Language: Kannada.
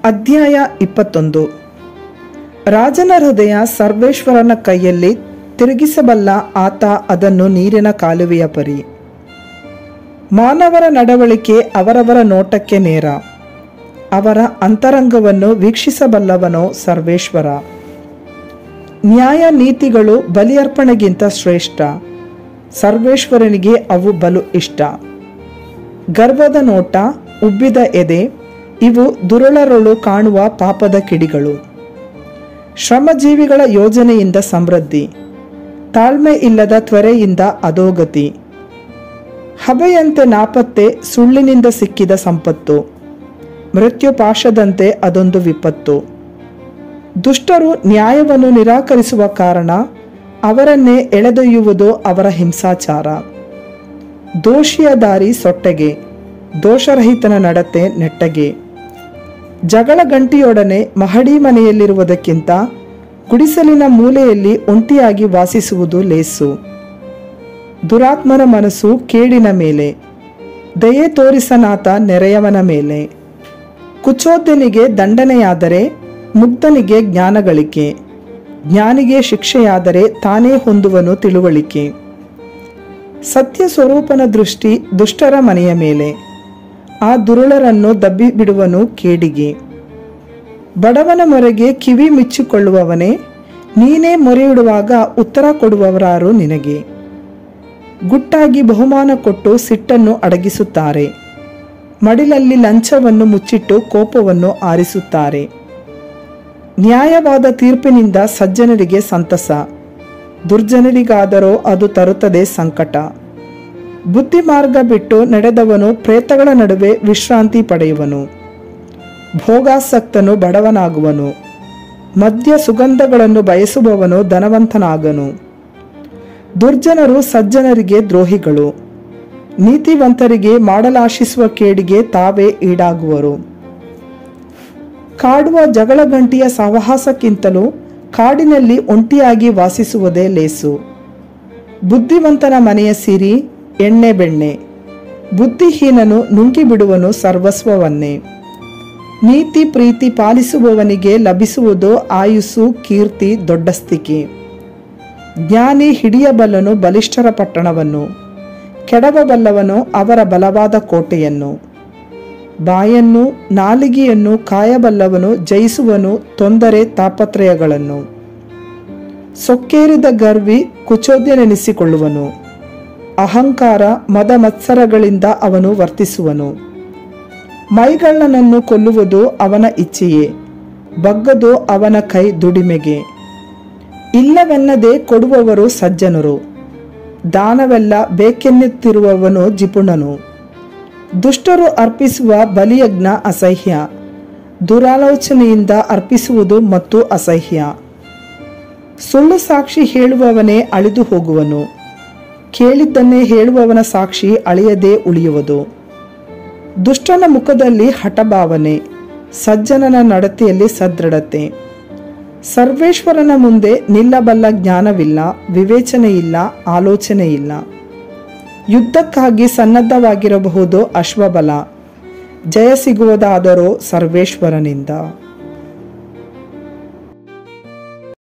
ಅಧ್ಯಾಯ 21. ರಾಜನ ಹೃದಯ ಸರ್ವೇಶ್ವರನ ಕೈಯಲ್ಲಿ ತಿರುಗಿಸಬಲ್ಲ ಆತ ಅದನ್ನು ನೀರಿನ ಕಾಲುವೆಯ ಪರಿ. ಮಾನವರ ನಡವಳಿಕೆ ಅವರವರ ನೋಟಕ್ಕೆ ನೇರ, ಅವರ ಅಂತರಂಗವನ್ನು ವೀಕ್ಷಿಸಬಲ್ಲವನೋ ಸರ್ವೇಶ್ವರ. ನ್ಯಾಯ ನೀತಿಗಳು ಬಲಿಯರ್ಪಣೆಗಿಂತ ಶ್ರೇಷ್ಠ, ಸರ್ವೇಶ್ವರನಿಗೆ ಅವು ಬಲು ಇಷ್ಟ. ಗರ್ವದ ನೋಟ, ಉಬ್ಬಿದ ಎದೆ ಇವು ದುರುಳರೊಳು ಕಾಣುವ ಪಾಪದ ಕಿಡಿಗಳು. ಶ್ರಮಜೀವಿಗಳ ಯೋಜನೆಯಿಂದ ಸಮೃದ್ಧಿ, ತಾಳ್ಮೆ ಇಲ್ಲದ ತ್ವರೆಯಿಂದ ಅಧೋಗತಿ. ಹಬೆಯಂತೆ ನಾಪತ್ತೆ, ಸುಳ್ಳಿನಿಂದ ಸಿಕ್ಕಿದ ಸಂಪತ್ತು, ಮೃತ್ಯುಪಾಶದಂತೆ ಅದೊಂದು ವಿಪತ್ತು. ದುಷ್ಟರು ನ್ಯಾಯವನ್ನು ನಿರಾಕರಿಸುವ ಕಾರಣ ಅವರನ್ನೇ ಎಳೆದೊಯ್ಯುವುದು ಅವರ ಹಿಂಸಾಚಾರ. ದೋಷಿಯ ದಾರಿ ಸೊಟ್ಟಗೆ, ದೋಷರಹಿತನ ನಡತೆ ನೆಟ್ಟಗೆ. ಜಗಳ ಗಂಟಿಯೊಡನೆ ಮಹಡಿ ಮನೆಯಲ್ಲಿರುವುದಕ್ಕಿಂತ ಗುಡಿಸಲಿನ ಮೂಲೆಯಲ್ಲಿ ಒಂಟಿಯಾಗಿ ವಾಸಿಸುವುದು ಲೇಸು. ದುರಾತ್ಮನ ಮನಸ್ಸು ಕೇಡಿನ ಮೇಲೆ, ದಯೆ ತೋರಿಸನಾತ ನೆರೆಯವನ ಮೇಲೆ. ಕುಚೋದ್ಯನಿಗೆ ದಂಡನೆಯಾದರೆ ಮುಗ್ಧನಿಗೆ ಜ್ಞಾನಗಳಿಕೆ, ಜ್ಞಾನಿಗೆ ಶಿಕ್ಷೆಯಾದರೆ ತಾನೇ ಹೊಂದುವನು ತಿಳುವಳಿಕೆ. ಸತ್ಯ ಸ್ವರೂಪನ ದೃಷ್ಟಿ ದುಷ್ಟರ ಮನೆಯ ಮೇಲೆ, ಆ ದುರುಳರನ್ನು ದಬ್ಬಿ ಬಿಡುವನು ಕೇಡಿಗೆ. ಬಡವನ ಮೊರೆಗೆ ಕಿವಿ ಮುಚ್ಚಿಕೊಳ್ಳುವವನೇ, ನೀನೇ ಮೊರೆಯಿಡುವಾಗ ಉತ್ತರ ಕೊಡುವವರಾರು ನಿನಗೆ. ಗುಟ್ಟಾಗಿ ಬಹುಮಾನ ಕೊಟ್ಟು ಸಿಟ್ಟನ್ನು ಅಡಗಿಸುತ್ತಾರೆ, ಮಡಿಲಲ್ಲಿ ಲಂಚವನ್ನು ಮುಚ್ಚಿಟ್ಟು ಕೋಪವನ್ನು ಆರಿಸುತ್ತಾರೆ. ನ್ಯಾಯವಾದ ತೀರ್ಪಿನಿಂದ ಸಜ್ಜನರಿಗೆ ಸಂತಸ, ದುರ್ಜನರಿಗಾದರೋ ಅದು ತರುತ್ತದೆ ಸಂಕಟ. ಬುದ್ಧಿಮಾರ್ಗ ಬಿಟ್ಟು ನಡೆದವನು ಪ್ರೇತಗಳ ನಡುವೆ ವಿಶ್ರಾಂತಿ ಪಡೆಯುವನು. ಭೋಗಾಸಕ್ತನು ಬಡವನಾಗುವನು, ಮದ್ಯ ಸುಗಂಧಗಳನ್ನು ಬಯಸುವವನು ಧನವಂತನಾಗನು. ದುರ್ಜನರು ಸಜ್ಜನರಿಗೆ ದ್ರೋಹಿಗಳು, ನೀತಿವಂತರಿಗೆ ಮಾಡಲಾಶಿಸುವ ಕೇಡಿಗೆ ತಾವೇ ಈಡಾಗುವರು. ಕಾಡುವ ಜಗಳಗಂಟಿಯ ಸಹವಾಸಕ್ಕಿಂತಲೂ ಕಾಡಿನಲ್ಲಿ ಒಂಟಿಯಾಗಿ ವಾಸಿಸುವುದೇ ಲೇಸು. ಬುದ್ಧಿವಂತನ ಮನೆಯ ಸಿರಿ ಎಣ್ಣೆ ಬೆಣ್ಣೆ, ಬುದ್ಧಿಹೀನನು ನುಂಗಿಬಿಡುವನು ಸರ್ವಸ್ವವನ್ನೇ. ನೀತಿ ಪ್ರೀತಿ ಪಾಲಿಸುವವನಿಗೆ ಲಭಿಸುವುದು ಆಯುಸ್ಸು, ಕೀರ್ತಿ, ದೊಡ್ಡಸ್ತಿಕೆ. ಜ್ಞಾನಿ ಹಿಡಿಯಬಲ್ಲನು ಬಲಿಷ್ಠರ ಪಟ್ಟಣವನ್ನು, ಕೆಡವಬಲ್ಲವನು ಅವರ ಬಲವಾದ ಕೋಟೆಯನ್ನು. ಬಾಯನ್ನು ನಾಲಿಗೆಯನ್ನು ಕಾಯಬಲ್ಲವನು ಜಯಿಸುವನು ತೊಂದರೆ ತಾಪತ್ರಯಗಳನ್ನು. ಸೊಕ್ಕೇರಿದ ಗರ್ವಿ ಕುಚೋದ್ಯನೆನಿಸಿಕೊಳ್ಳುವನು, ಅಹಂಕಾರ ಮದ ಮತ್ಸರಗಳಿಂದ ಅವನು ವರ್ತಿಸುವನು. ಮೈಗಳ್ಳನನ್ನು ಕೊಲ್ಲುವುದು ಅವನ ಇಚ್ಛೆಯೇ, ಬಗ್ಗದು ಅವನ ಕೈ ದುಡಿಮೆಗೆ. ಇಲ್ಲವೆನ್ನದೆ ಕೊಡುವವರು ಸಜ್ಜನರು, ದಾನವೆಲ್ಲ ಬೇಕೆನ್ನುತ್ತಿರುವವನು ಜಿಪುಣನು. ದುಷ್ಟರು ಅರ್ಪಿಸುವ ಬಲಿಯಜ್ಞ ಅಸಹ್ಯ, ದುರಾಲೋಚನೆಯಿಂದ ಅರ್ಪಿಸುವುದು ಮತ್ತು ಅಸಹ್ಯ. ಸುಳ್ಳು ಸಾಕ್ಷಿ ಹೇಳುವವನೇ ಅಳಿದು ಹೋಗುವನು, ಕೇಳಿದ್ದನ್ನೇ ಹೇಳುವವನ ಸಾಕ್ಷಿ ಅಳಿಯದೇ ಉಳಿಯುವುದು. ದುಷ್ಟನ ಮುಖದಲ್ಲಿ ಹಠಭಾವನೆ, ಸಜ್ಜನನ ನಡತೆಯಲ್ಲಿ ಸದೃಢತೆ. ಸರ್ವೇಶ್ವರನ ಮುಂದೆ ನಿಲ್ಲಬಲ್ಲ ಜ್ಞಾನವಿಲ್ಲ, ವಿವೇಚನೆಯಿಲ್ಲ, ಆಲೋಚನೆಯಿಲ್ಲ. ಯುದ್ಧಕ್ಕಾಗಿ ಸನ್ನದ್ಧವಾಗಿರಬಹುದು ಅಶ್ವಬಲ, ಜಯ ಸಿಗುವುದಾದರೋ ಸರ್ವೇಶ್ವರನಿಂದ.